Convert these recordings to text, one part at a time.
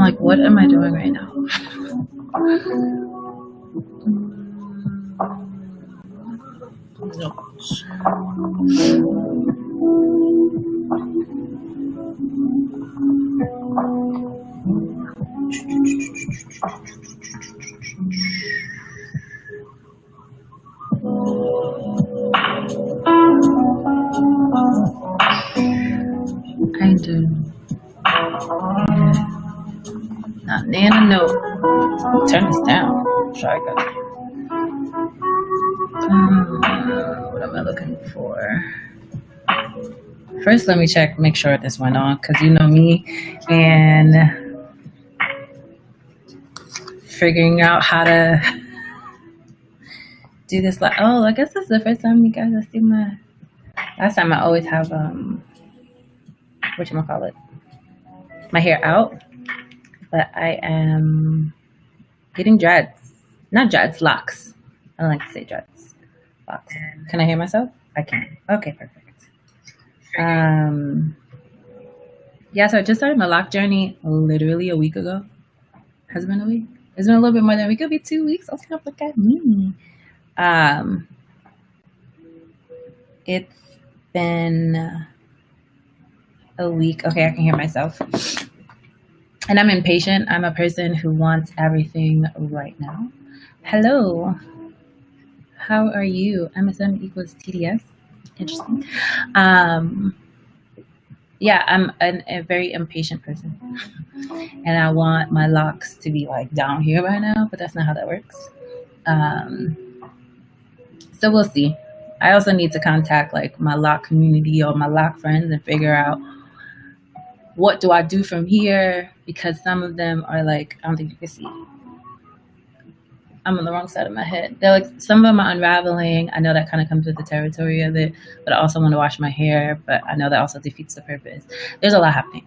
like, what am I doing right now? Notes. I do. Not Nana, no. Turn this down. Sorry, guys. What am I looking for? First, let me check, make sure this went on, because you know me and figuring out how to do this. Like, oh, I guess this is the first time you guys have seen my. Last time I always have whatchamacallit, my hair out, but I am getting dreads. Not dreads, locks. I don't like to say dreads. Locks. Can I hear myself? I can. Okay, perfect. Yeah, so I just started my lock journey literally a week ago. Has it been a week? It's been a little bit more than a week. It could be 2 weeks. Oh, snap, look at me. It's been a week. Okay, I can hear myself. And I'm impatient. I'm a person who wants everything right now. Hello. How are you? MSM equals TDS. Interesting. Yeah, I'm a very impatient person. And I want my locks to be like down here by now, but that's not how that works. So we'll see. I also need to contact like my lock community or my lock friends and figure out what do I do from here, because some of them are like, I don't think you can see. I'm on the wrong side of my head. They're like, some of them are unraveling. I know that kind of comes with the territory of it, but I also want to wash my hair, but I know that also defeats the purpose. There's a lot happening.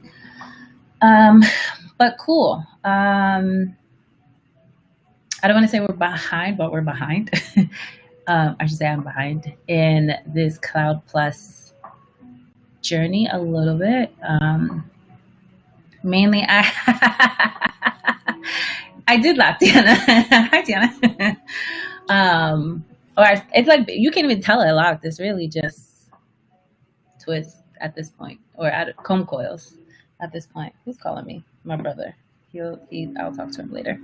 But cool. I don't want to say we're behind, but we're behind. I should say I'm behind in this Cloud Plus journey a little bit. Mainly, I did laugh, Tiana. Hi, Tiana. It's like you can't even tell I laughed. It's really just twist at this point, or at comb coils at this point. Who's calling me? My brother. I'll talk to him later.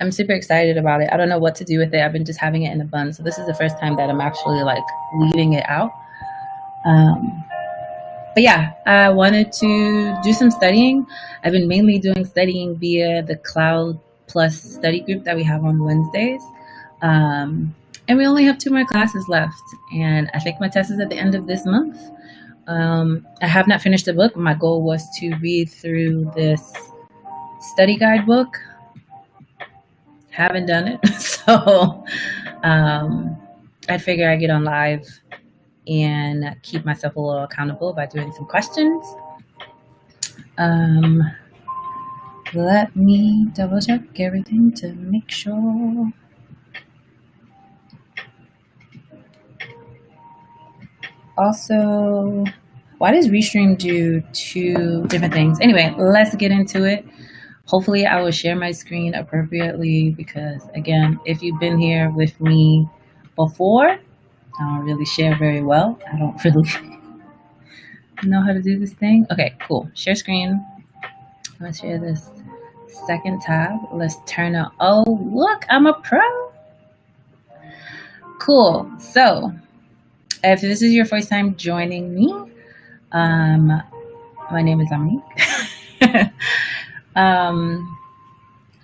I'm super excited about it. I don't know what to do with it. I've been just having it in a bun, so this is the first time that I'm actually like leaving it out. But yeah, I wanted to do some studying. I've been mainly doing studying via the Cloud Plus study group that we have on Wednesdays. And we only have 2 more classes left. And I think my test is at the end of this month. I have not finished the book. My goal was to read through this study guide book. Haven't done it. So I figure I get on live and keep myself a little accountable by doing some questions. Let me double check everything to make sure. Also, why does Restream do 2 different things? Anyway, let's get into it. Hopefully I will share my screen appropriately because, again, if you've been here with me before, I don't really share very well. I don't really know how to do this thing. Okay, cool. Share screen. Let's share this second tab. Let's turn on. Oh, look, I'm a pro. Cool. So, if this is your first time joining me, my name is Amnique.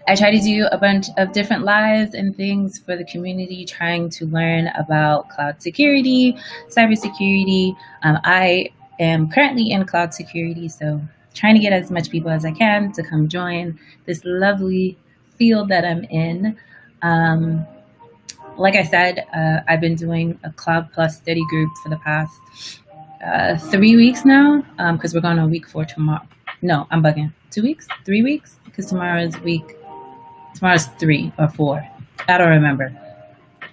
I try to do a bunch of different lives and things for the community, trying to learn about cloud security, cybersecurity. I am currently in cloud security, so trying to get as much people as I can to come join this lovely field that I'm in. Like I said, I've been doing a Cloud Plus study group for the past 3 weeks now, because we're going on week 4 tomorrow. No, I'm bugging. 2 weeks? 3 weeks? Because tomorrow's 3 or 4. I don't remember.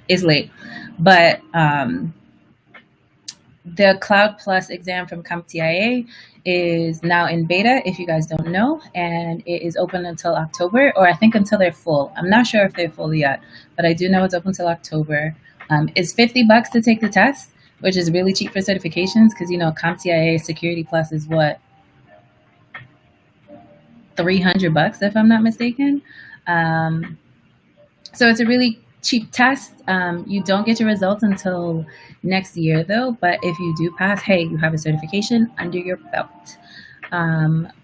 It's late. But The Cloud Plus exam from CompTIA is now in beta, if you guys don't know, and it is open until October, or I think until they're full. I'm not sure if they're full yet, but I do know it's open until October. It's $50 to take the test, which is really cheap for certifications because, you know, CompTIA Security Plus is what, $300 if I'm not mistaken. So it's a really cheap test. You don't get your results until next year though, but if you do pass, hey, you have a certification under your belt.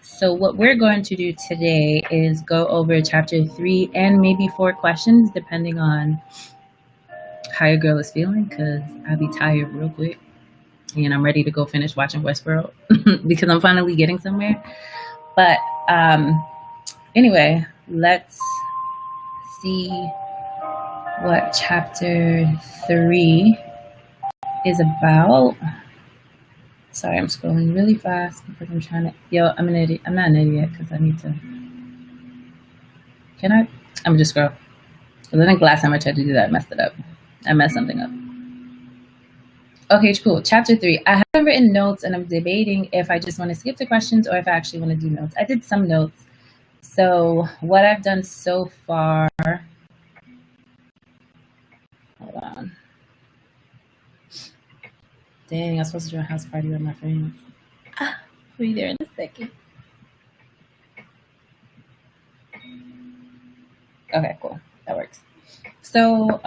So what we're going to do today is go over chapter 3 and maybe 4 questions depending on how your girl is feeling, because I'll be tired real quick and I'm ready to go finish watching Westworld because I'm finally getting somewhere. But anyway, let's see what chapter 3 is about. Sorry, I'm scrolling really fast because I'm trying to, I'm an idiot. I'm not an idiot because I need to, can I? I'm just scroll. Because I think last time I tried to do that, I messed it up. I messed something up. Okay, cool. Chapter 3. I haven't written notes and I'm debating if I just want to skip the questions or if I actually want to do notes. I did some notes. So what I've done so far, hold on. Dang, I was supposed to do a house party with my friends. I'll be there in a second. Okay, cool. That works. So,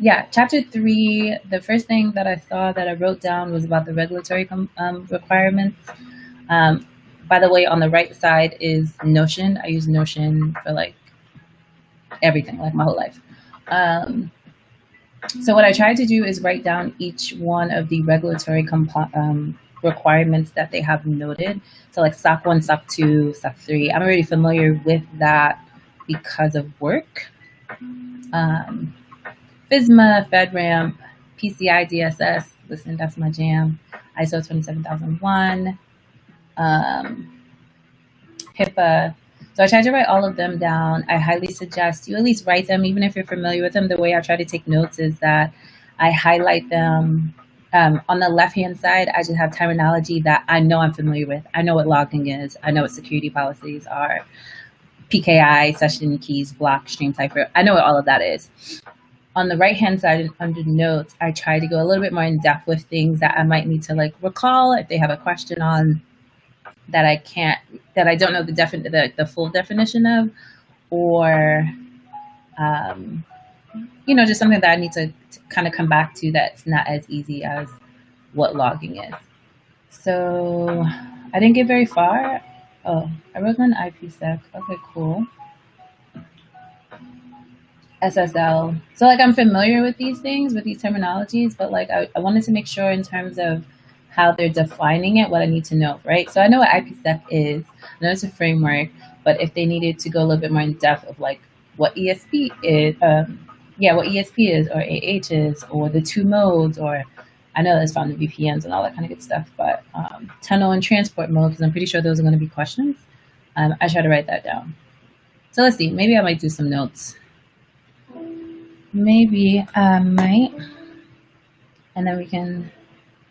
yeah, chapter 3, the first thing that I saw that I wrote down was about the regulatory requirements. By the way, on the right side is Notion. I use Notion for like everything, like my whole life. So what I tried to do is write down each one of the regulatory requirements that they have noted. So like SOC 1, SOC 2, SOC 3. I'm already familiar with that because of work. FISMA, FedRAMP, PCI DSS, listen, that's my jam. ISO 27001, HIPAA. So I tried to write all of them down. I highly suggest you at least write them, even if you're familiar with them. The way I try to take notes is that I highlight them. On the left-hand side, I just have terminology that I know I'm familiar with. I know what logging is. I know what security policies are. PKI, session keys, block, stream cipher. I know what all of that is. On the right-hand side under notes, I try to go a little bit more in depth with things that I might need to like recall if they have a question on that I don't know the full definition of, or you know, just something that I need to kind of come back to that's not as easy as what logging is. So I didn't get very far. Oh, I wrote down IPsec. Okay, cool. SSL. So like I'm familiar with these things, with these terminologies, but like I wanted to make sure in terms of how they're defining it, what I need to know, right? So I know what IPsec is. I know it's a framework, but if they needed to go a little bit more in depth of like what ESP is, what ESP is, or AH is, or the 2 modes, or I know that's found in VPNs and all that kind of good stuff, but tunnel and transport mode, because I'm pretty sure those are going to be questions. I try to write that down. So let's see, maybe I might do some notes. Maybe I might. And then we can,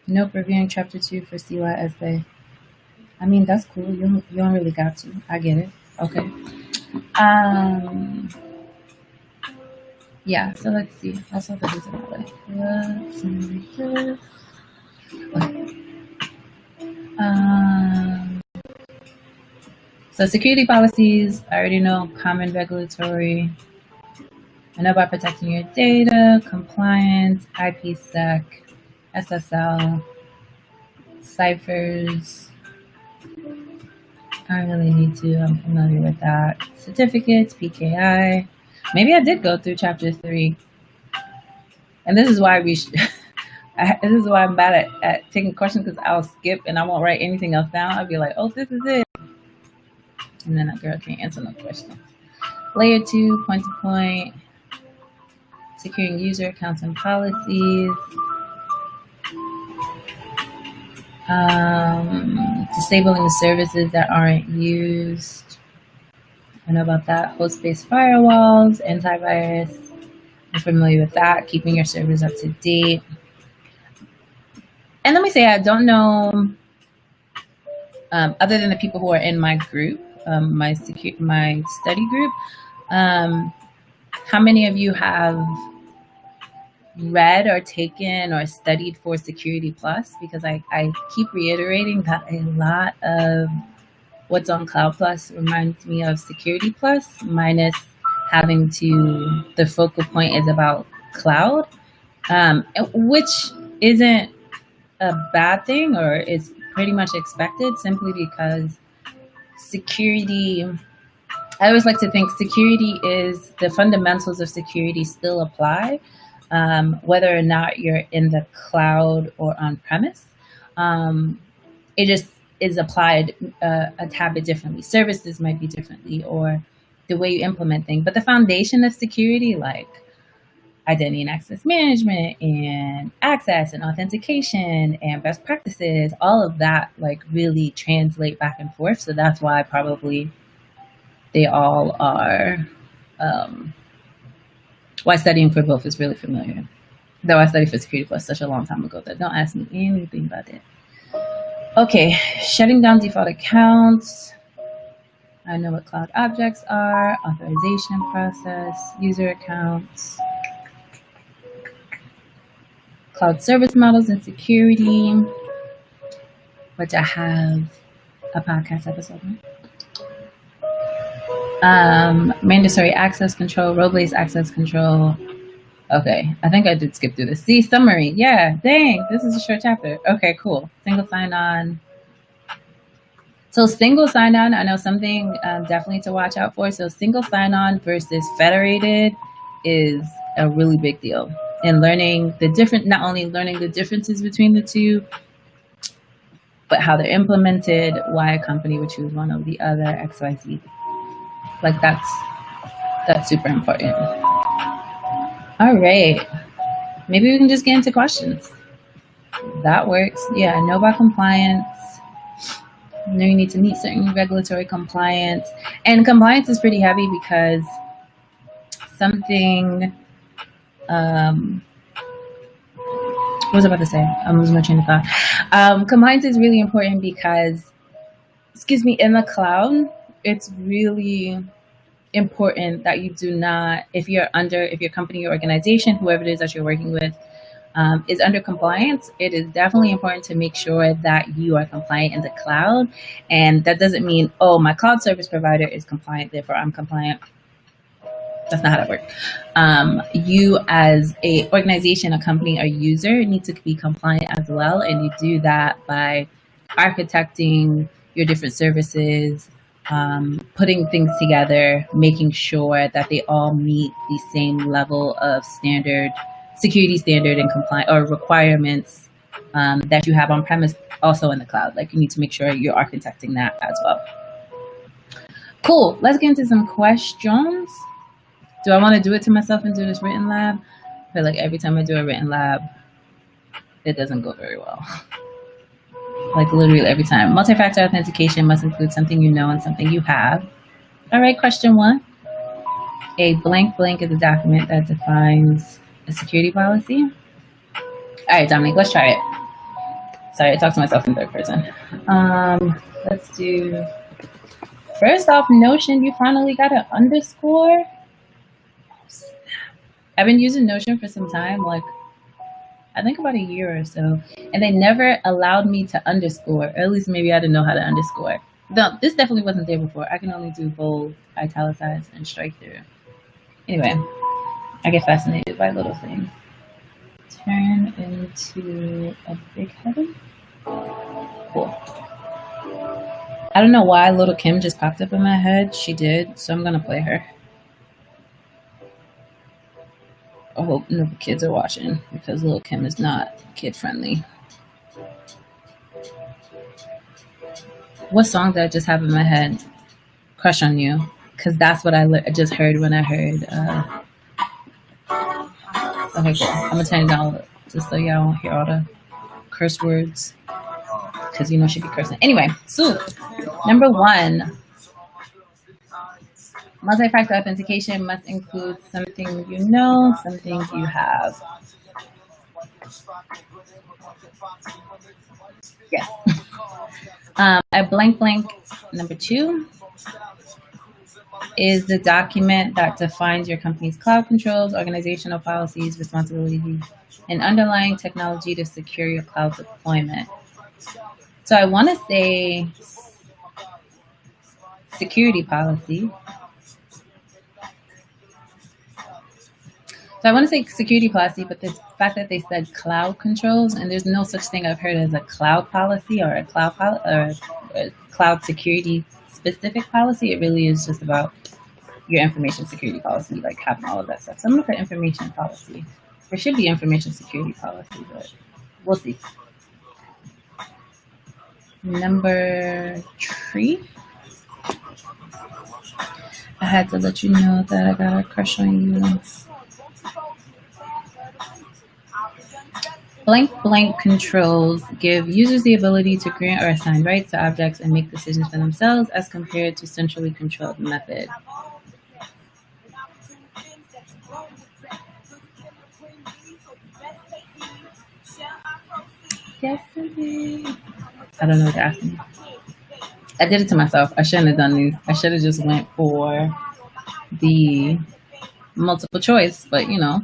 nope, reviewing chapter 2 for CYSA. I mean, that's cool. You don't really got to. I get it. Okay. Yeah, so let's see. Also, this is another way. Let's see this. So security policies, I already know. Common regulatory. I know about protecting your data, compliance, IPsec, SSL, ciphers. I don't really need to. I'm familiar with that. Certificates, PKI. Maybe I did go through chapter 3. And this is why this is why I'm bad at taking questions, because I'll skip and I won't write anything else down. I'll be like, oh, this is it. And then a girl can't answer no questions. Layer 2, point-to-point. Securing user accounts and policies. Disabling the services that aren't used. I know about that. Host-based firewalls, antivirus. I'm familiar with that. Keeping your servers up to date. And let me say, I don't know, other than the people who are in my group, my study group, how many of you have read or taken or studied for Security Plus? Because I keep reiterating that a lot of what's on Cloud Plus reminds me of Security Plus, minus having the focal point is about cloud, which isn't a bad thing, or is pretty much expected, simply because security, I always like to think security is, the fundamentals of security still apply, whether or not you're in the cloud or on premise. It just is applied a tad bit differently. Services might be differently, or the way you implement things. But the foundation of security, like identity and access management and access and authentication and best practices, all of that like really translate back and forth. So that's why probably they all are, why studying for both is really familiar. Though I studied for Security Plus such a long time ago that don't ask me anything about it. Okay, shutting down default accounts. I know what cloud objects are, authorization process, user accounts, cloud service models and security, which I have a podcast episode on. Mandatory access control, role-based access control. Okay, I think I did skip through this. See, summary. Yeah, dang, this is a short chapter. Okay, cool. Single sign-on. So single sign-on, I know something definitely to watch out for. So single sign-on versus federated is a really big deal. And learning the different, not only learning the differences between the two, but how they're implemented, why a company would choose one over the other, XYZ. Like that's super important. All right, maybe we can just get into questions. That works. Yeah, know about compliance. Know you need to meet certain regulatory compliance. And compliance is pretty heavy because something, what was I about to say? I'm losing my train of thought. Compliance is really important because, in the cloud, it's really important that you do not, if your company or organization, whoever it is that you're working with, is under compliance, it is definitely important to make sure that you are compliant in the cloud. And that doesn't mean, oh, my cloud service provider is compliant, therefore I'm compliant. That's not how that works. You as a organization, a company, a user need to be compliant as well. And you do that by architecting your different services, putting things together, making sure that they all meet the same level of security standard and compliance or requirements that you have on premise, also in the cloud. Like, you need to make sure you're architecting that as well. Cool. Let's get into some questions. Do I want to do it to myself and do this written lab? I feel like every time I do a written lab, it doesn't go very well. Like literally every time. Multi-factor authentication must include something you know and something you have. All right, question 1. A blank is a document that defines a security policy. All right, Dominique, let's try it. Sorry, I talked to myself in third person. Let's do, first off, Notion, you finally got an underscore. I've been using Notion for some time, like I think about a year or so, and they never allowed me to underscore, or at least maybe I didn't know how to underscore. No, this definitely wasn't there before. I can only do bold, italicize, and strike through. Anyway, I get fascinated by little things. Turn into a big heaven. Cool. I don't know why Little Kim just popped up in my head. She did, so I'm gonna play her. I hope no kids are watching because Lil' Kim is not kid friendly. What song did I just have in my head? Crush on You, because that's what I just heard when I heard. Okay, cool. I'm gonna turn it down just so y'all don't hear all the curse words, because you know she be cursing. Anyway, so number 1. Multi-factor authentication must include something you know, something you have. Yes. A blank blank number 2 is the document that defines your company's cloud controls, organizational policies, responsibilities, and underlying technology to secure your cloud deployment. So I want to say security policy. So I want to say security policy, but the fact that they said cloud controls, and there's no such thing I've heard as a cloud policy or a cloud security specific policy. It really is just about your information security policy, like having all of that stuff. So I'm going to put information policy. There should be information security policy, but we'll see. Number 3. I had to let you know that I got a crush on you. Blank blank controls give users the ability to grant or assign rights to objects and make decisions for themselves as compared to centrally controlled method. Yes, indeed. I don't know what to ask me. I did it to myself. I shouldn't have done these. I should have just went for the multiple choice, but you know,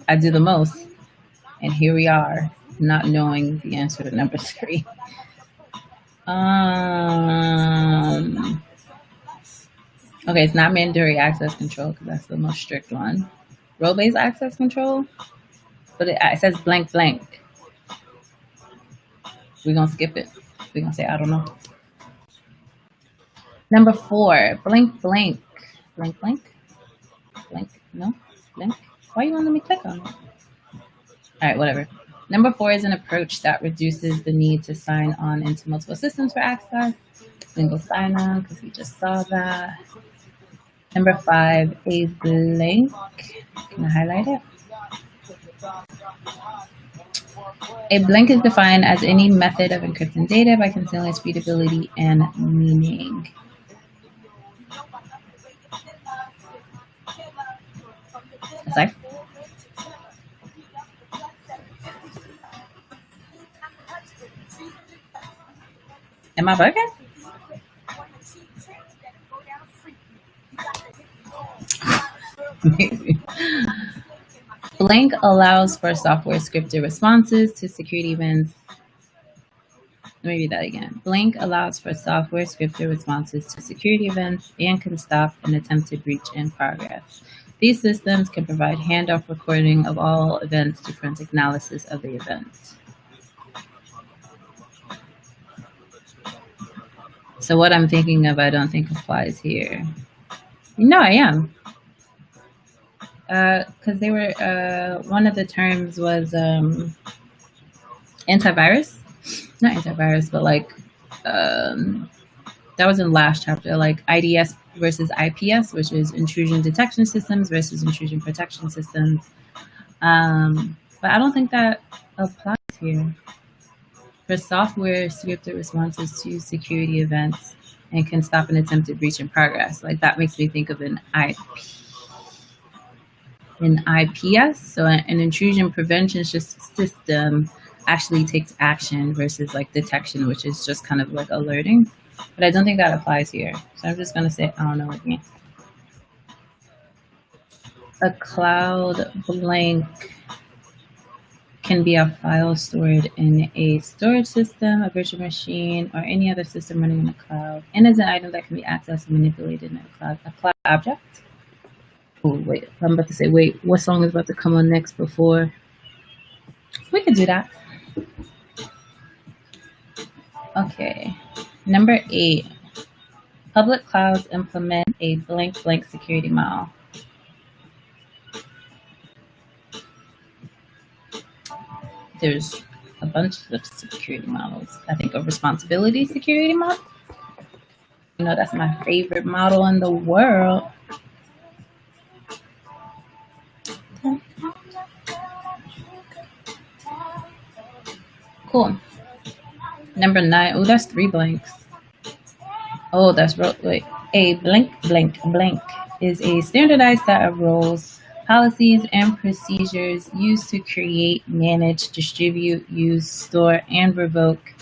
I do the most. And here we are, not knowing the answer to number 3. Okay, it's not mandatory access control because that's the most strict one. Role-based access control, but it says blank blank. We're going to skip it. We're going to say, I don't know. Number 4, blank blank. Blank blank? Blank, no? Blank? Why you want to let me click on it? All right, whatever. Number 4 is an approach that reduces the need to sign on into multiple systems for access. Single sign-on, because we just saw that. Number 5, a blank. Can I highlight it? A blank is defined as any method of encrypting data by concealing its readability and meaning. Sorry. Am I bugging? Blank allows for software scripted responses to security events. Let me read that again. Blank allows for software scripted responses to security events and can stop an attempted breach in progress. These systems can provide handoff recording of all events to forensic analysis of the event. So what I'm thinking of, I don't think applies here. No, I am. Because they were, one of the terms was antivirus. Not antivirus, but like, that was in last chapter, like IDS versus IPS, which is intrusion detection systems versus intrusion protection systems. But I don't think that applies here. For software scripted responses to security events and can stop an attempted breach in progress. Like that makes me think of an IPS. So an intrusion prevention system actually takes action versus like detection, which is just kind of like alerting. But I don't think that applies here. So I'm just going to say, I don't know again. A cloud blank can be a file stored in a storage system, a virtual machine, or any other system running in the cloud, and is an item that can be accessed and manipulated in a cloud object. Oh, wait, I'm about to say, wait, what song is about to come on next before? We can do that. Okay, number 8, public clouds implement a blank blank security model. There's a bunch of security models. I think a responsibility security model. You know, that's my favorite model in the world. Cool. Number 9. Oh, that's 3 blanks. Oh, that's wait. A blank blank blank is a standardized set of roles Policies and procedures used to create, manage, distribute, use, store, and revoke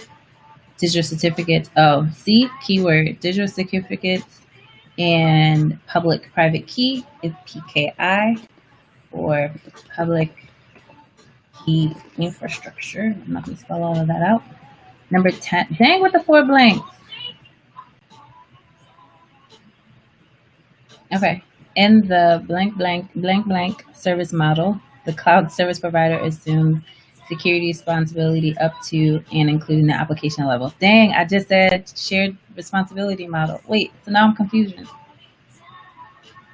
digital certificates. Oh, see, keyword, digital certificates and public-private key is PKI, or public key infrastructure. I'm not going to spell all of that out. Number 10, dang with the 4 blanks. Okay, in the blank, blank, blank, blank service model, the cloud service provider assumes security responsibility up to and including the application level. Dang, I just said shared responsibility model. Wait, so now I'm confused.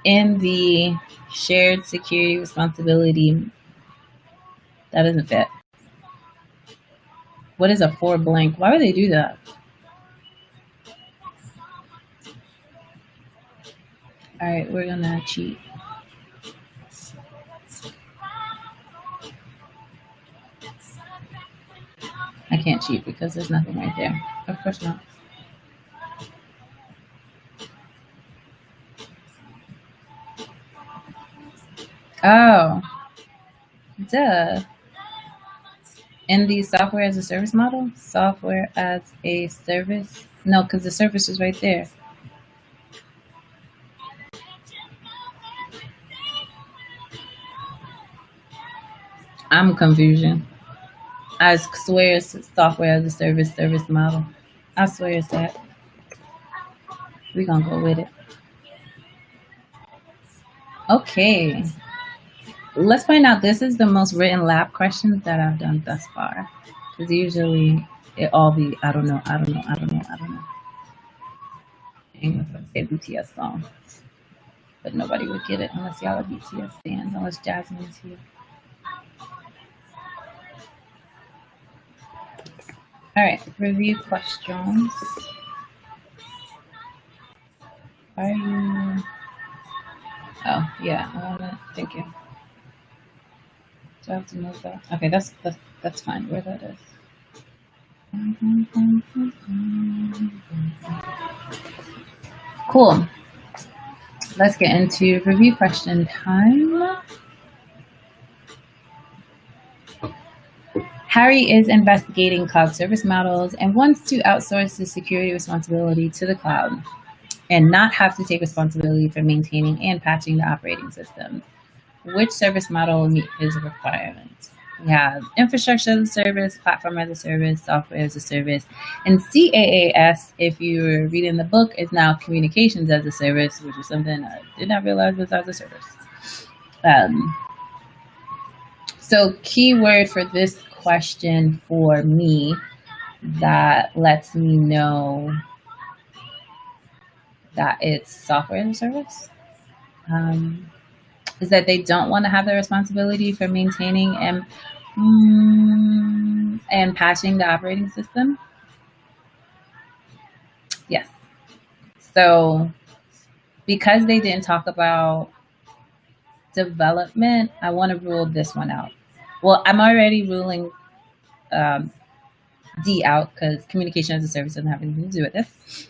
In the shared security responsibility, that doesn't fit. What is a 4 blank? Why would they do that? All right, we're gonna cheat. I can't cheat because there's nothing right there. Of course not. Oh, duh. In the software as a service model, software as a service. No, because the service is right there. I'm confusion. I swear it's software as a service model. I swear it's that. We're gonna go with it. Okay. Let's find out. This is the most written lab questions that I've done thus far. Because usually it all be, I don't know. Dang, if I say BTS song. But nobody would get it unless y'all are BTS fans, unless Jasmine's here. All right, review questions. Are you? Oh yeah, I want to. Thank you. Do I have to move that? Okay, that's fine. Where that is. Cool. Let's get into review question time. Harry is investigating cloud service models and wants to outsource the security responsibility to the cloud and not have to take responsibility for maintaining and patching the operating system. Which service model will meet his requirements? We have infrastructure as a service, platform as a service, software as a service, and CAAS, if you're reading the book, is now communications as a service, which is something I did not realize was as a service. So keyword for this question for me that lets me know that it's software as a service is that they don't want to have the responsibility for maintaining and patching the operating system. Yes. So because they didn't talk about development, I want to rule this one out. Well, I'm already ruling D out because communication as a service doesn't have anything to do with this.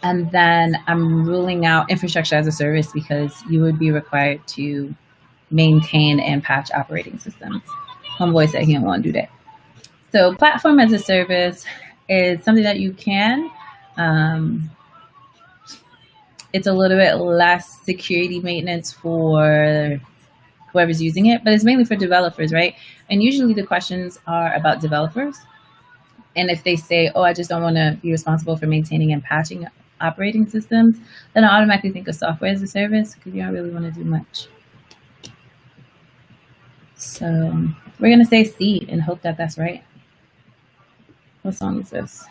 And then I'm ruling out infrastructure as a service because you would be required to maintain and patch operating systems. Homeboy said he didn't want to do that. So platform as a service is something that you can. It's a little bit less security maintenance for whoever's using it, but it's mainly for developers, right? And usually the questions are about developers. And if they say, oh, I just don't want to be responsible for maintaining and patching operating systems, then I automatically think of software as a service because you don't really want to do much. So we're going to say C and hope that that's right. What song is this?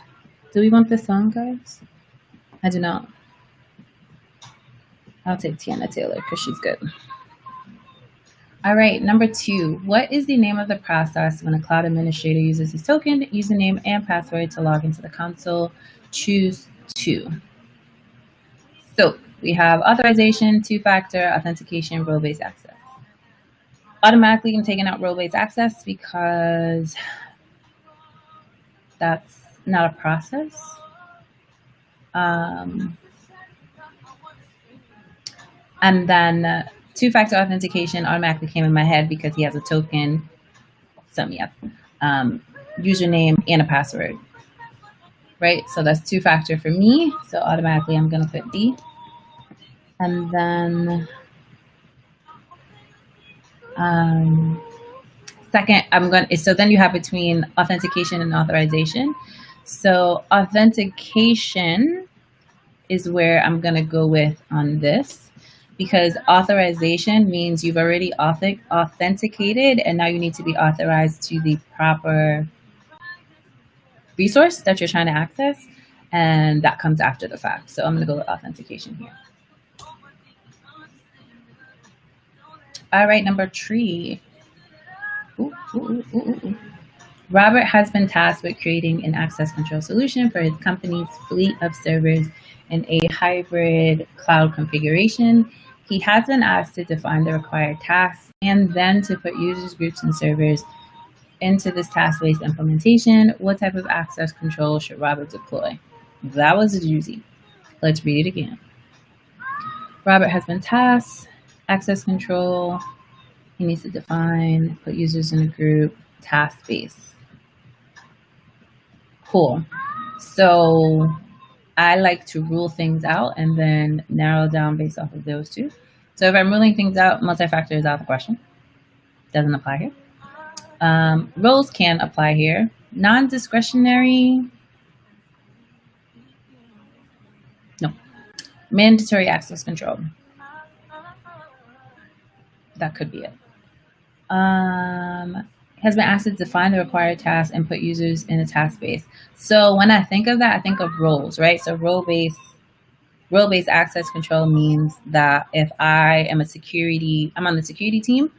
Do we want this song, guys? I do not. I'll take Tiana Taylor because she's good. All right, number 2. What is the name of the process when a cloud administrator uses his token, username, and password to log into the console? Choose 2. So we have authorization, 2-factor, authentication, role-based access. Automatically, I'm taking out role-based access because that's not a process. And then Two-factor authentication automatically came in my head because he has a token, username and a password, right? So that's two-factor for me. So automatically I'm going to put D. And then second, so then you have between authentication and authorization. So authentication is where I'm going to go with on this, because authorization means you've already authenticated and now you need to be authorized to the proper resource that you're trying to access, and that comes after the fact. So I'm going to go with authentication here. All right, number 3. Robert has been tasked with creating an access control solution for his company's fleet of servers in a hybrid cloud configuration. He has been asked to define the required tasks and then to put users, groups, and servers into this task-based implementation. What type of access control should Robert deploy? That was a doozy. Let's read it again. Robert has been tasked, access control. He needs to define, put users in a group, task-based. Cool. So I like to rule things out and then narrow down based off of those two. So if I'm ruling things out, multi-factor is out of the question. Doesn't apply here. Roles can apply here. Non-discretionary, no. Mandatory access control. That could be it. Has been asked to define the required tasks and put users in a task base. So when I think of that, I think of roles, right? So role-based access control means that if I'm on the security team,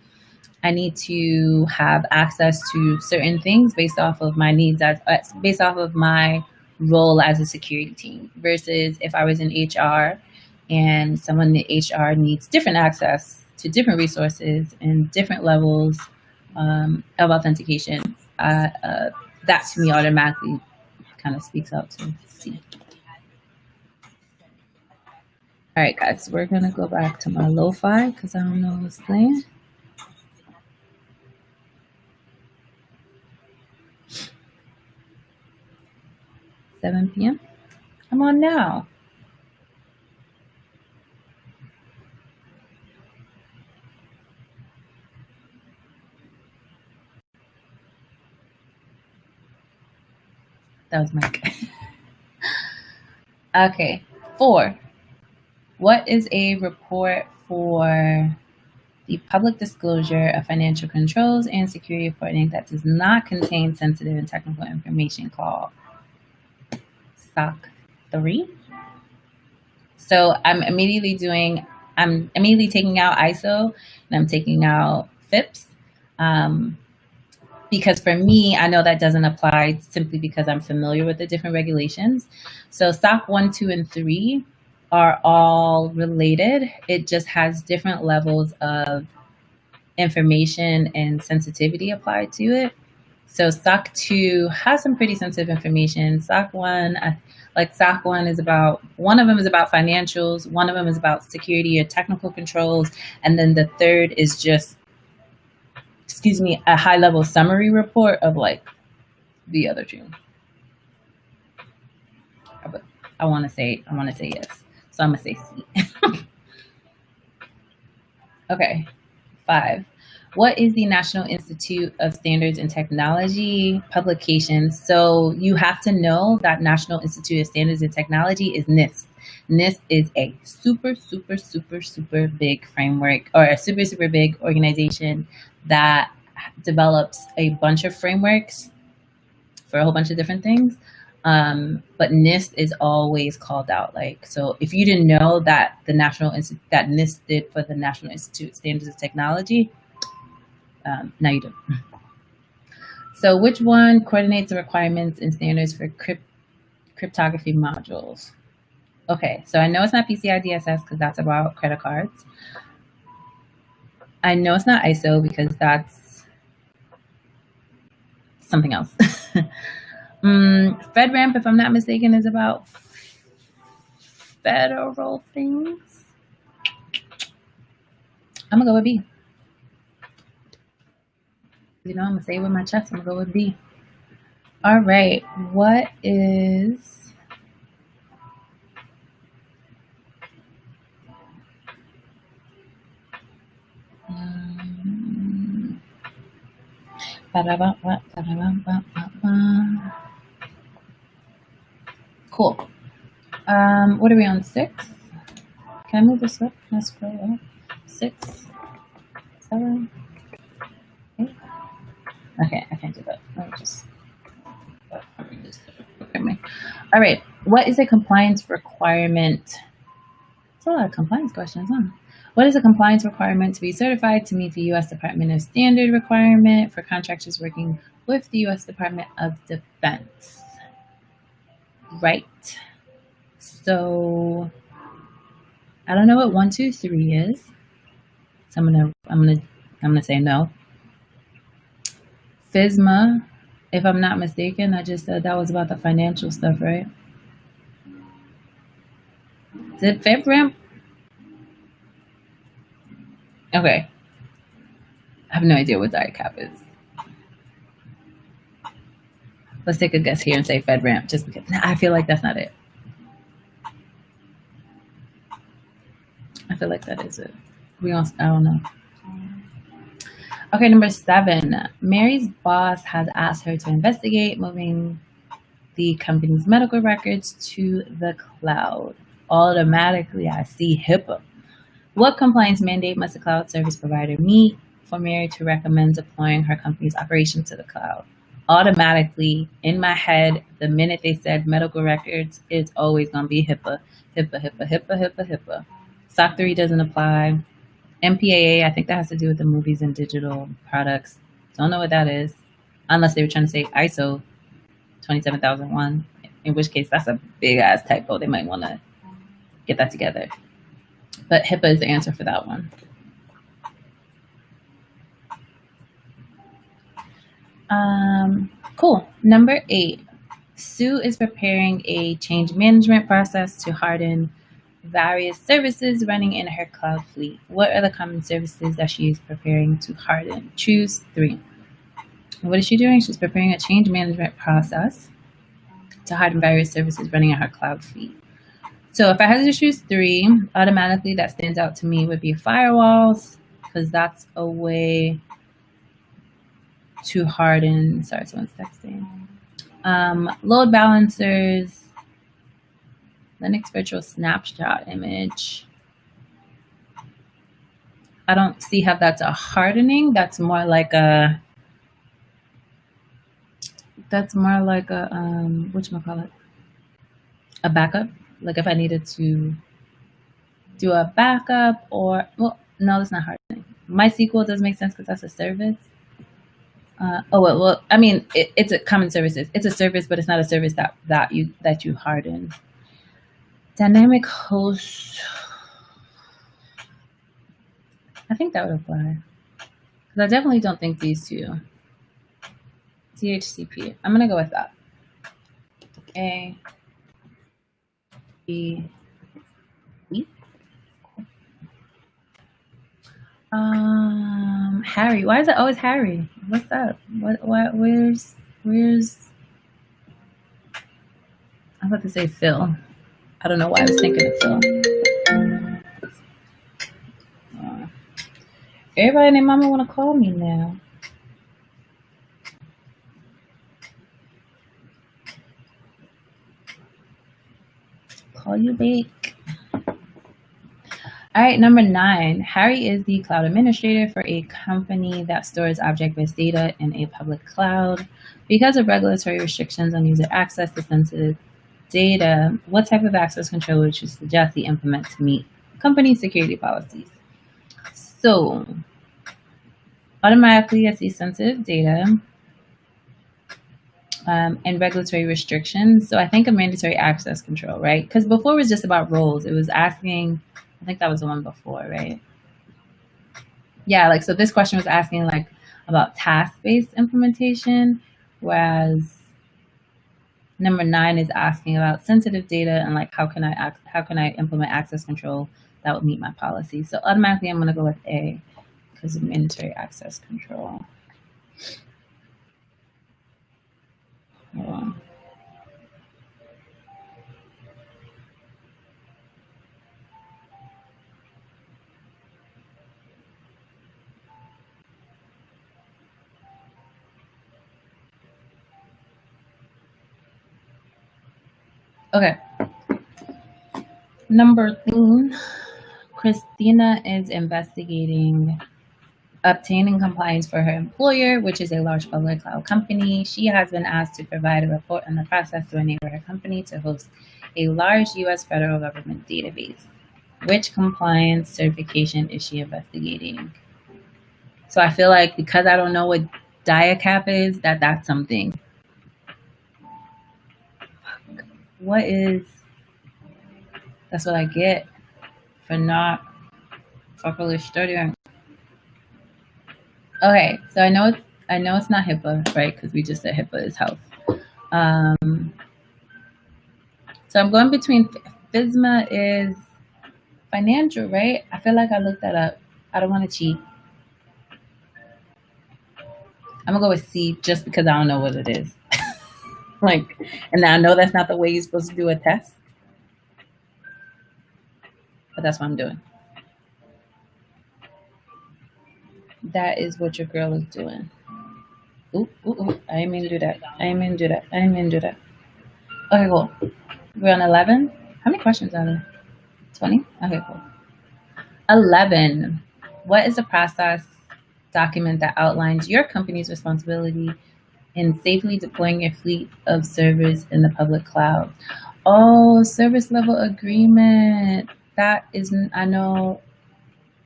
I need to have access to certain things based off of my needs, based off of my role as a security team, versus if I was in HR and someone in HR needs different access to different resources and different levels of authentication. That to me automatically kind of speaks out to C. All right, guys, we're gonna go back to my lo-fi because I don't know what's playing. $7 p.m. I'm on now. That was Mike. Okay, 4. What is a report for the public disclosure of financial controls and security reporting that does not contain sensitive and technical information called SOC 3? So I'm immediately taking out ISO and I'm taking out FIPS. Because for me, I know that doesn't apply simply because I'm familiar with the different regulations. So SOC 1, 2, and 3 are all related. It just has different levels of information and sensitivity applied to it. So SOC 2 has some pretty sensitive information. SOC 1, SOC 1 is one of them is about financials, one of them is about security or technical controls, and then the third is just, a high-level summary report of the other two. I want to say yes, so I'm gonna say C. Okay, 5. What is the National Institute of Standards and Technology publications? So you have to know that National Institute of Standards and Technology is NIST. NIST is a super, super, super, super big framework, or a super, super big organization that develops a bunch of frameworks for a whole bunch of different things. But NIST is always called out. So if you didn't know that that NIST stood for the National Institute of Standards and Technology, now you do. So which one coordinates the requirements and standards for cryptography modules? Okay, so I know it's not PCI DSS because that's about credit cards. I know it's not ISO because that's something else. FedRAMP, if I'm not mistaken, is about federal things. I'm gonna go with B. You know, I'm gonna say it with my chest. I'm gonna go with B. All right. What is um, cool. What are we on? 6? Can I move this up? Can I scroll up? 6, 7, 8. Okay, I can't do that. Let me just. Okay. All right. What is a compliance requirement? That's a lot of compliance questions, huh? What is a compliance requirement to be certified to meet the U.S. Department of Standard requirement for contractors working with the U.S. Department of Defense? Right. So I don't know what 1, 2, 3 is. So I'm gonna say no. FISMA, if I'm not mistaken, I just said that was about the financial stuff, right? Did FedRAMP? Okay. I have no idea what DICAP is. Let's take a guess here and say FedRAMP, just because I feel like that's not it. I feel like that is it. I don't know. Okay, number 7. Mary's boss has asked her to investigate moving the company's medical records to the cloud. Automatically, I see HIPAA. What compliance mandate must a cloud service provider meet for Mary to recommend deploying her company's operation to the cloud? Automatically, in my head, the minute they said medical records, it's always going to be HIPAA. HIPAA. SOC 3 doesn't apply. MPAA, I think that has to do with the movies and digital products. Don't know what that is, unless they were trying to say ISO 27001, in which case that's a big ass typo. They might want to get that together. But HIPAA is the answer for that one. Cool. Number 8. Sue is preparing a change management process to harden various services running in her cloud fleet. What are the common services that she is preparing to harden? Choose 3. What is she doing? She's preparing a change management process to harden various services running in her cloud fleet. So if I had to choose 3, automatically that stands out to me would be firewalls, because that's a way to harden. Sorry, someone's texting. Load balancers, Linux virtual snapshot image. I don't see how that's a hardening. That's more like a whatchamacallit? A backup. Like if I needed to do a backup or, well, no, that's not hardening. MySQL does make sense because that's a service. Well, I mean, it's a common services. It's a service, but it's not a service that you harden. Dynamic host. I think that would apply. Because I definitely don't think these two. DHCP. I'm going to go with that. A, B, E. Harry. Why is it always Harry? What's up? Where's I'm about to say Phil. I don't know why I was thinking of Phil. Everybody and their mama want to call me now. Call you back. All right, number 9. Harry is the cloud administrator for a company that stores object-based data in a public cloud. Because of regulatory restrictions on user access to sensitive data, what type of access control would you suggest he implement to meet company security policies? So, automatically I see sensitive data and regulatory restrictions. So I think a mandatory access control, right? Because before it was just about roles. It was asking, I think that was the one before, right? Yeah, like, so this question was asking like about task-based implementation, whereas Number 9 is asking about sensitive data and like how can I implement access control that would meet my policy. So automatically I'm going to go with A because of mandatory access control. Hold on. Okay. Number 13, Christina is investigating obtaining compliance for her employer, which is a large public cloud company. She has been asked to provide a report on the process to enable her company to host a large U.S. federal government database. Which compliance certification is she investigating? So I feel like because I don't know what DIACAP is, that's something. What is, that's what I get for not properly studying. Okay, so I know it's not HIPAA, right? Because we just said HIPAA is health. So I'm going between FISMA is financial, right? I feel like I looked that up. I don't want to cheat. I'm gonna go with C just because I don't know what it is. Like, and I know that's not the way you're supposed to do a test, but that's what I'm doing. That is what your girl is doing. Ooh, I didn't mean to do that. Okay, cool. We're on 11. How many questions are there? 20? Okay, cool. 11. What is a process document that outlines your company's responsibility in safely deploying your fleet of servers in the public cloud? Oh, service level agreement. That isn't, I know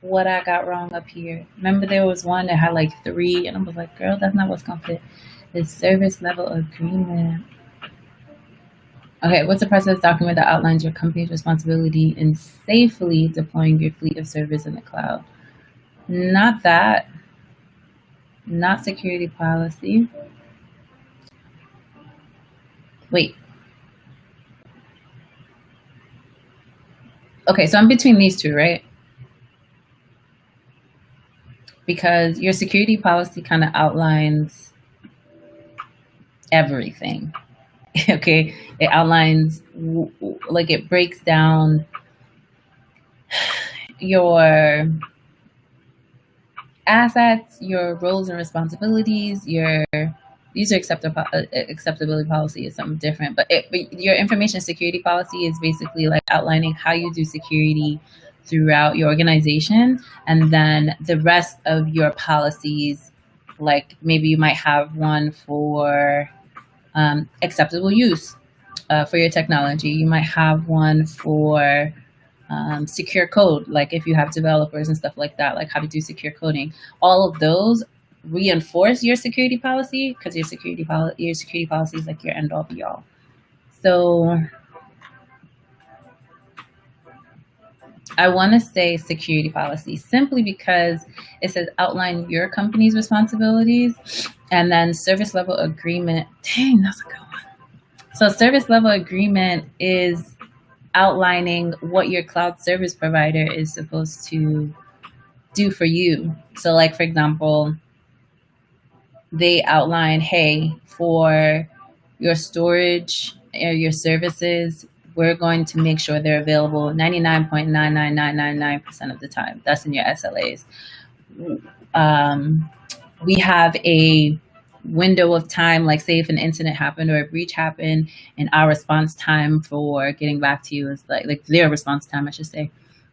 what I got wrong up here. Remember there was one that had like 3 and I was like, girl, that's not what's gonna fit. It's service level agreement. Okay, what's the process document that outlines your company's responsibility in safely deploying your fleet of servers in the cloud? Not that. Not security policy. Wait. Okay, so I'm between these two, right? Because your security policy kind of outlines everything. Okay, it outlines, like it breaks down your assets, your roles and responsibilities, your user acceptability policy is something different, but your information security policy is basically like outlining how you do security throughout your organization, and then the rest of your policies, like maybe you might have one for acceptable use for your technology. You might have one for secure code, like if you have developers and stuff like that, like how to do secure coding. All of those reinforce your security policy because your security policy is like your end all be all. So I want to say security policy simply because it says outline your company's responsibilities, and then service level agreement. Dang, that's a good one. So service level agreement is outlining what your cloud service provider is supposed to do for you. So like, for example, they outline, hey, for your storage or your services, we're going to make sure they're available 99.99999% of the time. That's in your SLAs. We have a window of time, like say if an incident happened or a breach happened, and our response time for getting back to you is like their response time, I should say,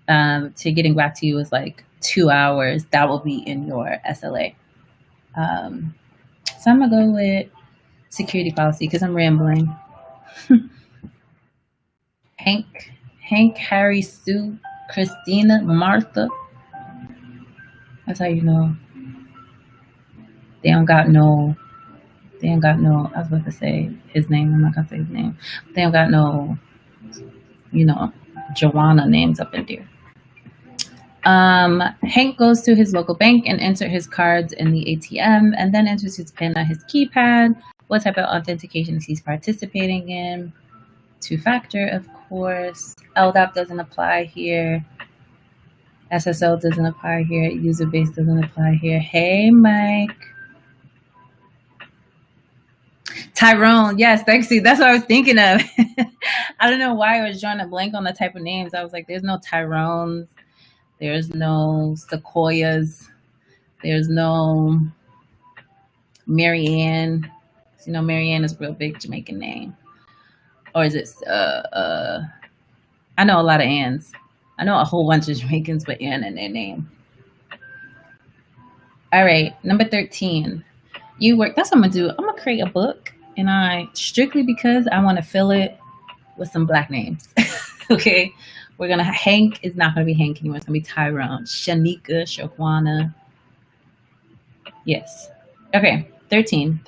to getting back to you is like 2 hours. That will be in your SLA. So I'm gonna go with security policy because I'm rambling. Hank, Harry, Sue, Christina, Martha. That's how you know. They don't got no, I was about to say his name. I'm not gonna say his name. They don't got no, Joanna names up in there. Hank goes to his local bank and enters his cards in the ATM and then enters his PIN on his keypad. what type of authentication he's participating in. Two-factor, of course. LDAP doesn't apply here. SSL doesn't apply here. User base doesn't apply here. Hey, Mike. Tyrone, yes, thanks. That's what I was thinking of. I don't know why I was drawing a blank on the type of names. I was like, there's no Tyrones, there's no Sequoias, there's no Marianne. You know, Marianne is a real big Jamaican name. Or is it, I know a lot of Anns. I know a whole bunch of Jamaicans with Ann in their name. All right, number 13. You work, that's what I'm gonna do. I'm gonna create a book, and strictly because I wanna fill it with some Black names. Okay, Hank is not gonna be Hank anymore. It's gonna be Tyrone, Shanika, Shaquana. Yes. Okay, 13.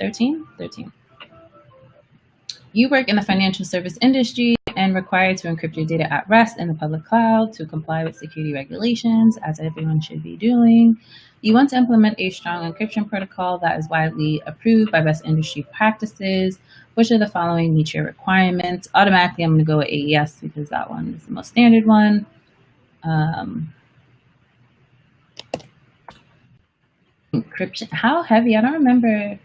You work in the financial service industry and required to encrypt your data at rest in the public cloud to comply with security regulations, as everyone should be doing. You want to implement a strong encryption protocol that is widely approved by best industry practices. Which of the following meet your requirements? Automatically, I'm going to go with AES because that one is the most standard one. Encryption, how heavy? I don't remember.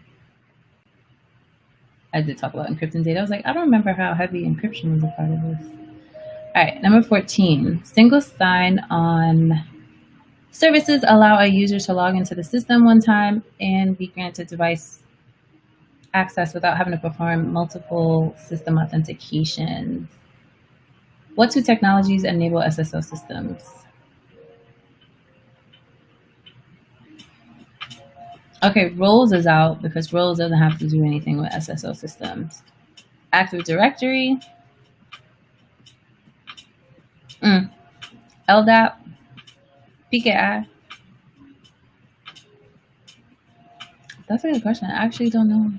I did talk about encrypting data. I was like, I don't remember how heavy encryption was a part of this. All right, number 14. Single sign-on services allow a user to log into the system one time and be granted device access without having to perform multiple system authentications. What two technologies enable SSO systems? Okay, roles is out because roles doesn't have to do anything with SSO systems. Active Directory, LDAP, PKI. That's a good question. I actually don't know.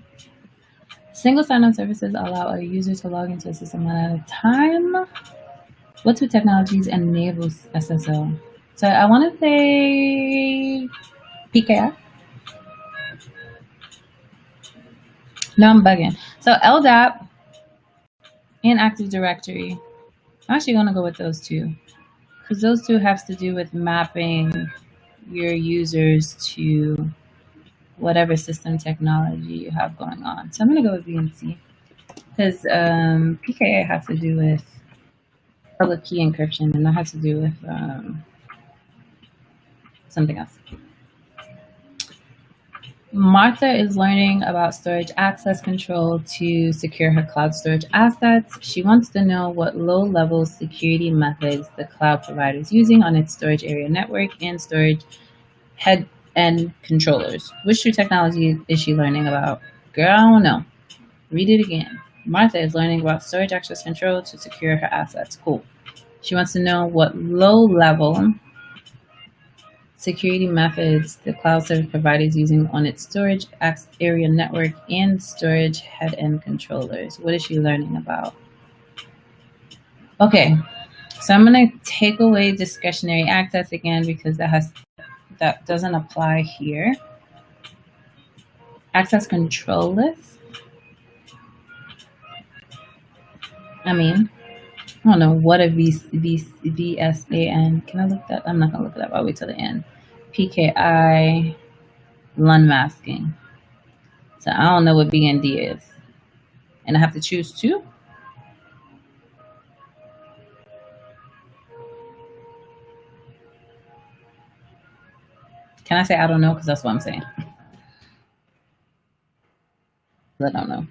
Single sign-on services allow a user to log into a system one at a time. What two technologies enables SSO? So I want to say PKI. No, I'm bugging. So LDAP and Active Directory. I'm actually going to go with those two because those two have to do with mapping your users to whatever system technology you have going on. So I'm going to go with VNC because PKI has to do with public key encryption and that has to do with something else. Martha is learning about storage access control to secure her cloud storage assets. She wants to know what low-level security methods the cloud provider is using on its storage area network and storage head-end controllers. Which two technology is she learning about? Girl, I don't know. Read it again. Martha is learning about storage access control to secure her assets. Cool. She wants to know what low-level security methods the cloud service provider is using on its storage area network and storage head-end controllers. What is she learning about? Okay, so I'm going to take away discretionary access again because that doesn't apply here. Access control list. I don't know what a VSAN. Can I look that? I'm not gonna look it up. I'll wait till the end. PKI LUN masking. So I don't know what BND is, and I have to choose two. Can I say I don't know? Because that's what I'm saying. I don't know.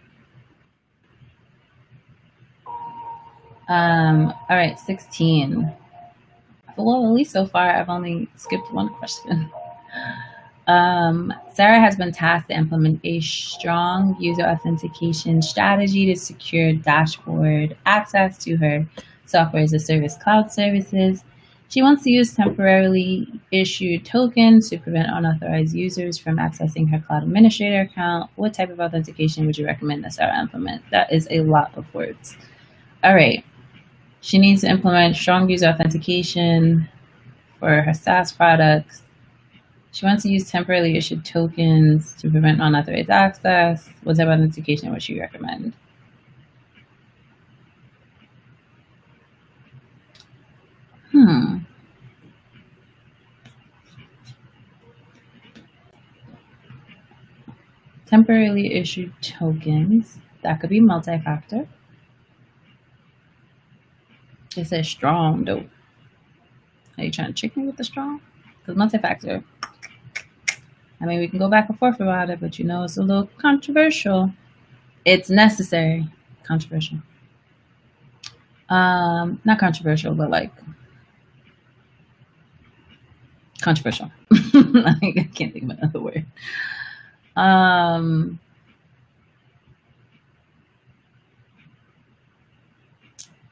All right, 16. Well, at least so far, I've only skipped one question. Sarah has been tasked to implement a strong user authentication strategy to secure dashboard access to her software as a service cloud services. She wants to use temporarily issued tokens to prevent unauthorized users from accessing her cloud administrator account. What type of authentication would you recommend that Sarah implement? That is a lot of words. All right. She needs to implement strong user authentication for her SaaS products. She wants to use temporarily issued tokens to prevent unauthorized access. What type of authentication would she recommend? Temporarily issued tokens. That could be multi-factor. It says strong, though. Are you trying to trick me with the strong? Because multi-factor, I mean, we can go back and forth about it, but you know, it's a little controversial. It's necessary. Controversial. Not controversial, but like controversial. I can't think of another word.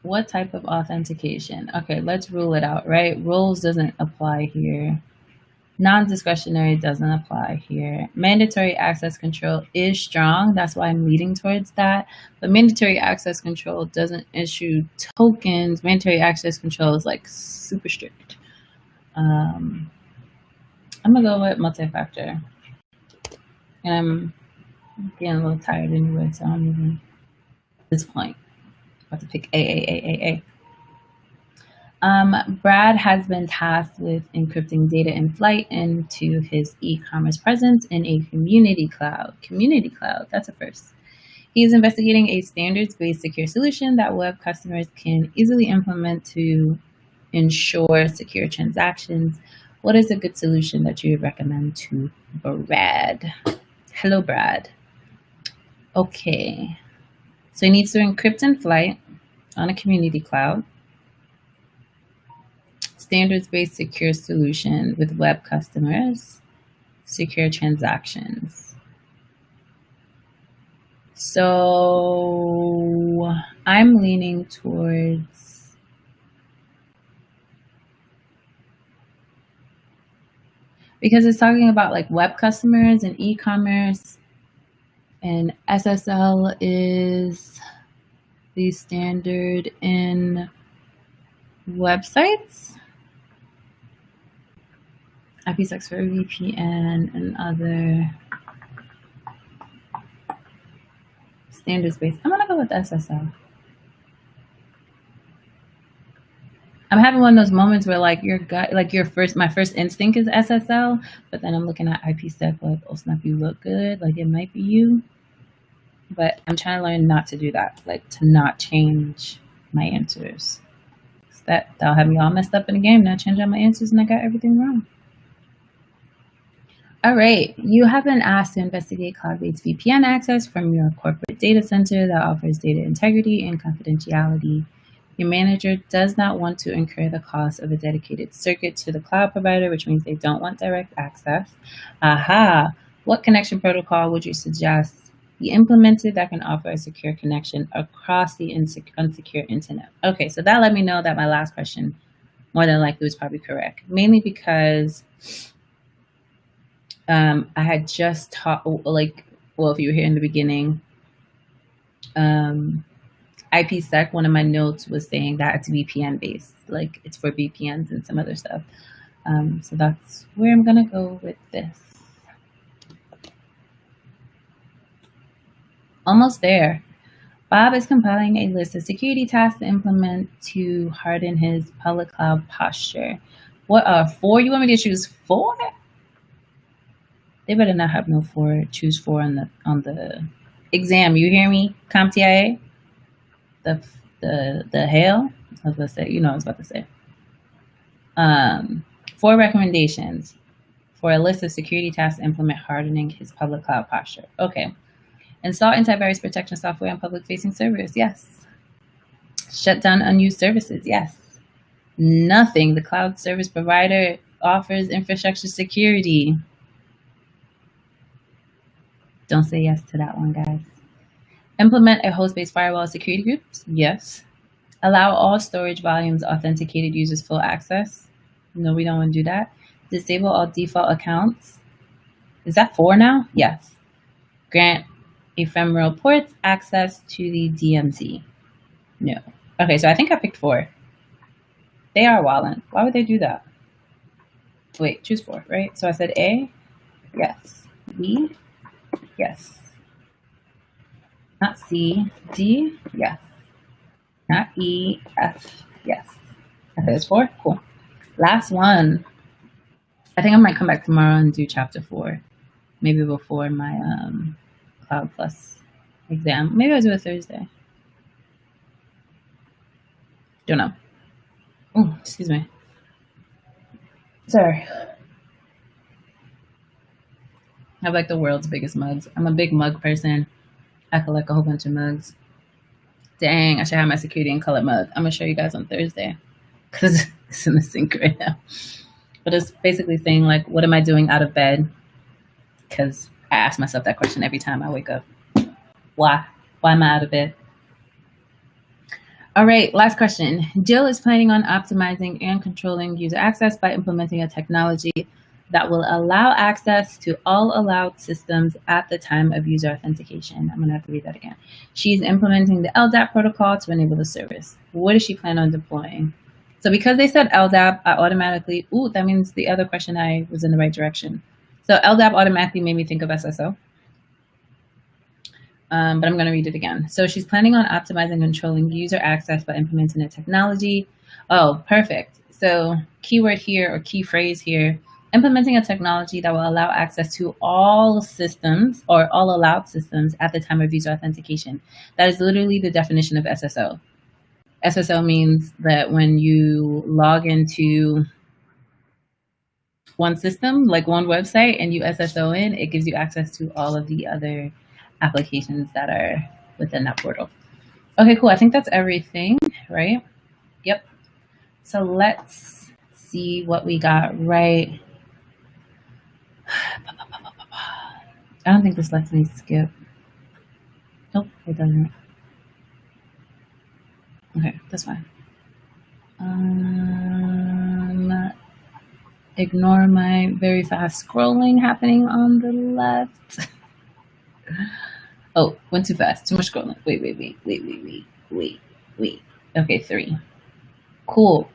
What type of authentication? Okay, let's rule it out, right? Rules doesn't apply here. Non-discretionary doesn't apply here. Mandatory access control is strong. That's why I'm leading towards that. But mandatory access control doesn't issue tokens. Mandatory access control is like super strict. I'm going to go with multi-factor. And I'm getting a little tired anyway, so I'm even at this point. I'm about to pick A. Brad has been tasked with encrypting data in flight into his e-commerce presence in a community cloud. Community cloud, that's a first. He is investigating a standards-based secure solution that web customers can easily implement to ensure secure transactions. What is a good solution that you would recommend to Brad? Hello, Brad. Okay. So he needs to encrypt in flight on a community cloud. Standards-based secure solution with web customers, secure transactions. So I'm leaning towards because it's talking about like web customers and e-commerce, and SSL is the standard in websites. IPsec for VPN and other standards-based. I'm gonna go with SSL. I'm having one of those moments where like your gut, like my first instinct is SSL, but then I'm looking at IPsec like, oh snap, you look good, like it might be you. But I'm trying to learn not to do that, like to not change my answers. That'll have me all messed up in the game. Now change out my answers and I got everything wrong. All right, you have been asked to investigate cloud-based VPN access from your corporate data center that offers data integrity and confidentiality. Your manager does not want to incur the cost of a dedicated circuit to the cloud provider, which means they don't want direct access. Aha! What connection protocol would you suggest be implemented that can offer a secure connection across the unsecure internet? Okay, so that let me know that my last question more than likely was probably correct, mainly because I had just taught, like, well, if you were here in the beginning, IPsec, one of my notes was saying that it's VPN based, like it's for VPNs and some other stuff. So that's where I'm gonna go with this. Almost there. Bob is compiling a list of security tasks to implement to harden his public cloud posture. What are 4? You want me to choose 4? They better not have no 4. Choose 4 on the exam. You hear me, CompTIA? The hell? I was gonna say. You know, I was about to say. 4 recommendations for a list of security tasks to implement hardening his public cloud posture. Okay. Install antivirus protection software on public-facing servers. Yes. Shut down unused services. Yes. Nothing. The cloud service provider offers infrastructure security. Don't say yes to that one, guys. Implement a host-based firewall security groups. Yes. Allow all storage volumes authenticated users full access. No, we don't want to do that. Disable all default accounts. Is that 4 now? Yes. Grant ephemeral ports access to the DMZ. No. Okay, so I think I picked 4. They are wildin'. Why would they do that? Wait, choose 4, right? So I said A, yes. B, yes. Not C. D, yes. Not E. F, yes. Okay, it's 4. Cool. Last one. I think I might come back tomorrow and do chapter 4, maybe before my Cloud Plus exam. Maybe I'll do it Thursday. Don't know. Oh, excuse me. Sorry. I have like the world's biggest mugs. I'm a big mug person. I collect a whole bunch of mugs. Dang, I should have my security in colored mug. I'm gonna show you guys on Thursday because it's in the sink right now. But it's basically saying like, what am I doing out of bed? Because I ask myself that question every time I wake up. Why? Why am I out of bed? All right, last question. Jill is planning on optimizing and controlling user access by implementing a technology that will allow access to all allowed systems at the time of user authentication. I'm going to have to read that again. She's implementing the LDAP protocol to enable the service. What does she plan on deploying? So because they said LDAP, I automatically, that means the other question I was in the right direction. So LDAP automatically made me think of SSO. But I'm going to read it again. So she's planning on optimizing and controlling user access by implementing a technology. Oh, perfect. So keyword here or key phrase here, implementing a technology that will allow access to all systems or all allowed systems at the time of user authentication. That is literally the definition of SSO. SSO means that when you log into one system, like one website, and you SSO in, it gives you access to all of the other applications that are within that portal. Okay, cool. I think that's everything, right? Yep. So let's see what we got right. I don't think this lets me skip. Nope, it doesn't. Okay, that's fine. Ignore my very fast scrolling happening on the left. Oh, went too fast. Too much scrolling. Wait. Okay, 3. Cool.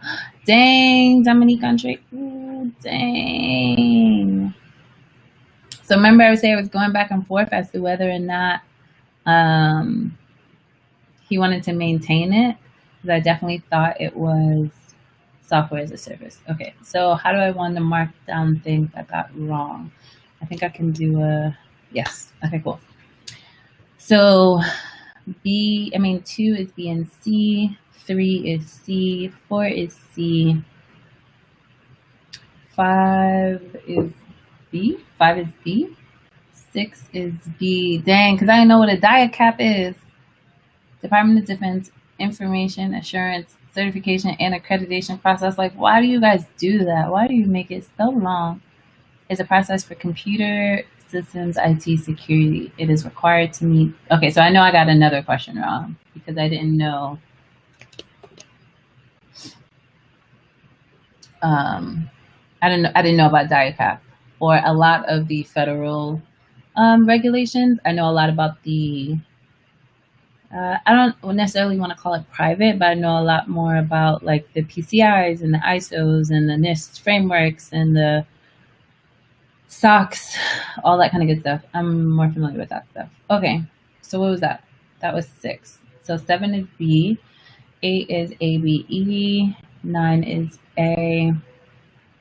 Dang, Dominique Andre. Ooh, dang. So remember I was saying I was going back and forth as to whether or not he wanted to maintain it, because I definitely thought it was software as a service. Okay, so how do I want to mark down things I got wrong? I think I can do a yes. Okay, cool. So 2 is B and C, 3 is C, 4 is C, 5 is B, 5 is B, 6 is B. Dang, because I didn't know what a DIACAP is. Department of Defense Information Assurance Certification and Accreditation Process. Like, why do you guys do that? Why do you make it so long? It's a process for computer systems IT security. It is required to meet. Okay, so I know I got another question wrong because I didn't know. I didn't know about DIACAP or a lot of the federal regulations. I know a lot about the. I don't necessarily want to call it private, but I know a lot more about like the PCIs and the ISOs and the NIST frameworks and the SOX, all that kind of good stuff. I'm more familiar with that stuff. Okay, so what was that? That was 6. So 7 is B, 8 is ABE, 9 is A.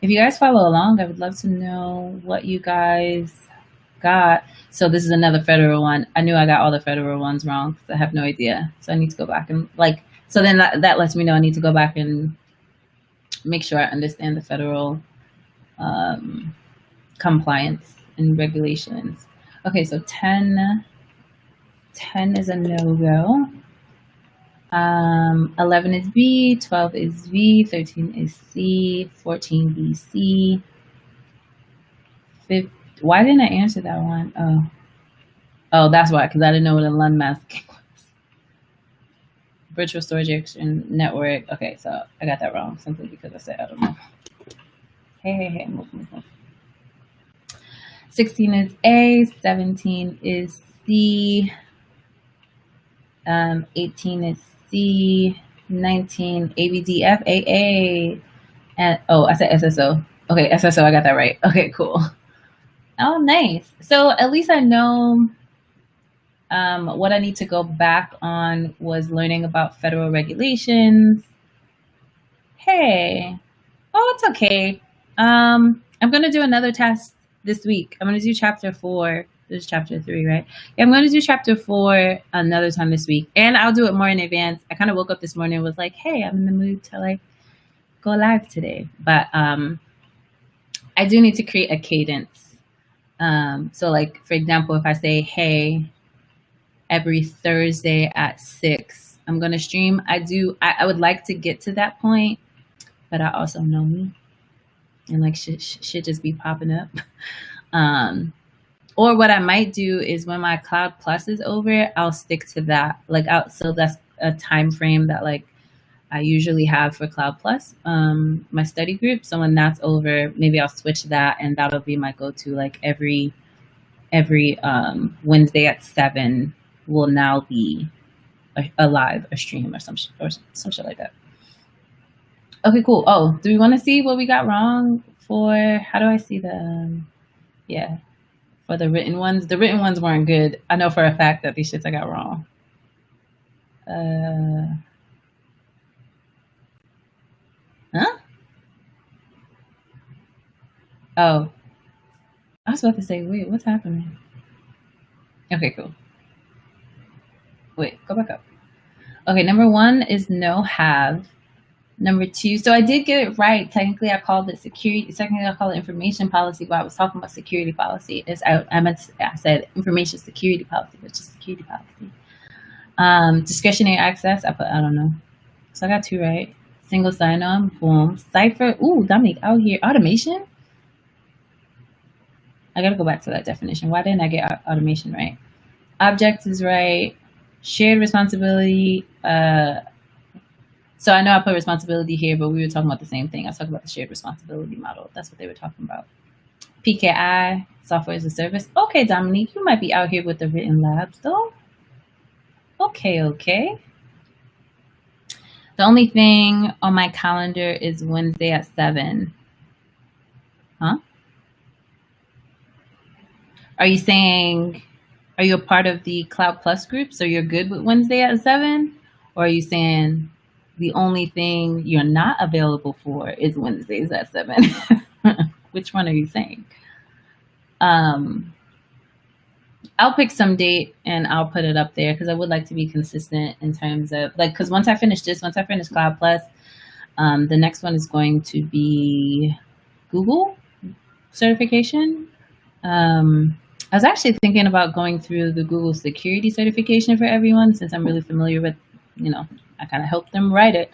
If you guys follow along, I would love to know what you guys got. So this is another federal one. I knew I got all the federal ones wrong because I have no idea. So I need to go back and so then that lets me know I need to go back and make sure I understand the federal compliance and regulations. Okay, so 10 is a no-go. 11 is B, 12 is V, 13 is C, 14 BC. Why didn't I answer that one? Oh, that's why, because I didn't know what a LUN masking was. Virtual storage action network. Okay, so I got that wrong simply because I said I don't know. Hey, move. 16 is A, 17 is C, 18 is C, 19 ABDF, AA, and I said SSO. Okay, SSO, I got that right. Okay, cool. Oh, nice. So at least I know what I need to go back on was learning about federal regulations. Hey, oh, it's okay. I'm gonna do another test this week. I'm gonna do chapter 4. This is chapter 3, right? Yeah, I'm gonna do chapter 4 another time this week, and I'll do it more in advance. I kind of woke up this morning and was like, "Hey, I'm in the mood to like go live today," but I do need to create a cadence. So, like for example, if I say, "Hey, every Thursday at 6, I'm gonna stream," I would like to get to that point, but I also know me and like shit just be popping up. Or what I might do is when my Cloud Plus is over, I'll stick to that. So that's a time frame that like I usually have for Cloud Plus, my study group. So when that's over, maybe I'll switch that, and that'll be my go-to. Like every Wednesday at 7 will now be a stream or some shit like that. Okay, cool. Oh, do we want to see what we got wrong for? How do I see the? Yeah, for the written ones. The written ones weren't good. I know for a fact that these shits I got wrong. Huh? Oh, I was about to say, wait, what's happening? Okay, cool. Wait, go back up. Okay, number 1 is no have. Number 2, so I did get it right. Technically, I called it security. Technically, I called it information policy, but I was talking about security policy. I said information security policy, but just security policy. Discretionary access, I don't know. So I got 2 right. Single sign-on, boom. Cipher, ooh, Dominique, out here. Automation? I gotta go back to that definition. Why didn't I get automation right? Object is right. Shared responsibility. So I know I put responsibility here, but we were talking about the same thing. I was talking about the shared responsibility model. That's what they were talking about. PKI, software as a service. Okay, Dominique, you might be out here with the written labs, though. Okay. The only thing on my calendar is Wednesday at 7. Huh? Are you saying, are you a part of the Cloud Plus group, so you're good with Wednesday at 7? Or are you saying the only thing you're not available for is Wednesdays at 7? Which one are you saying? I'll pick some date and I'll put it up there because I would like to be consistent in terms of like, because once I finish Cloud Plus, the next one is going to be Google certification. I was actually thinking about going through the Google security certification for everyone since I'm really familiar with, I kind of helped them write it.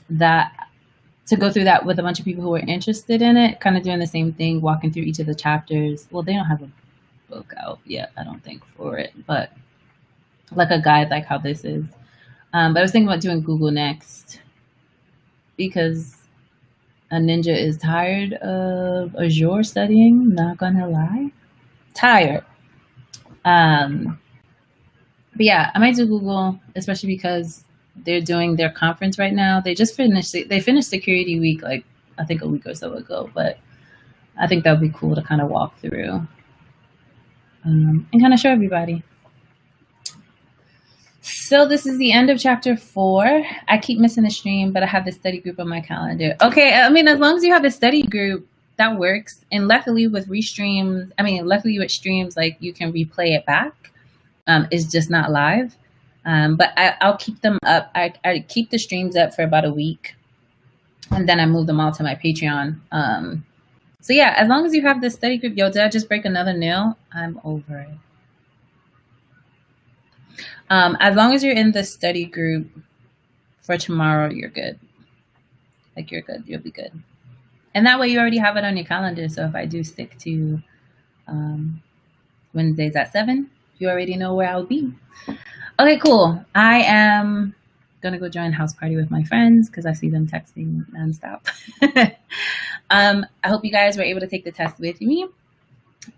To go through that with a bunch of people who are interested in it, kind of doing the same thing, walking through each of the chapters. Well, they don't have a book out yet, I don't think, for it, but like a guide, like how this is. But I was thinking about doing Google next because a ninja is tired of Azure studying, not gonna lie. Tired. But yeah, I might do Google, especially because they're doing their conference right now. They finished Security Week, like I think a week or so ago, but I think that would be cool to kind of walk through and kind of show everybody. So this is the end of chapter 4. I keep missing the stream, but I have the study group on my calendar. Okay, I mean, as long as you have the study group, that works. And luckily with streams, like you can replay it back. It's just not live. But I'll keep them up. I keep the streams up for about a week, and then I move them all to my Patreon. So yeah, as long as you have the study group, yo, did I just break another nail? I'm over it. As long as you're in the study group for tomorrow, you're good. Like you're good, you'll be good. And that way you already have it on your calendar. So if I do stick to Wednesdays at 7, you already know where I'll be. Okay, cool. I am gonna go join house party with my friends because I see them texting nonstop. I hope you guys were able to take the test with me.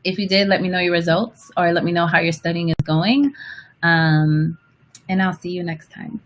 If you did, let me know your results or let me know how your studying is going. And I'll see you next time.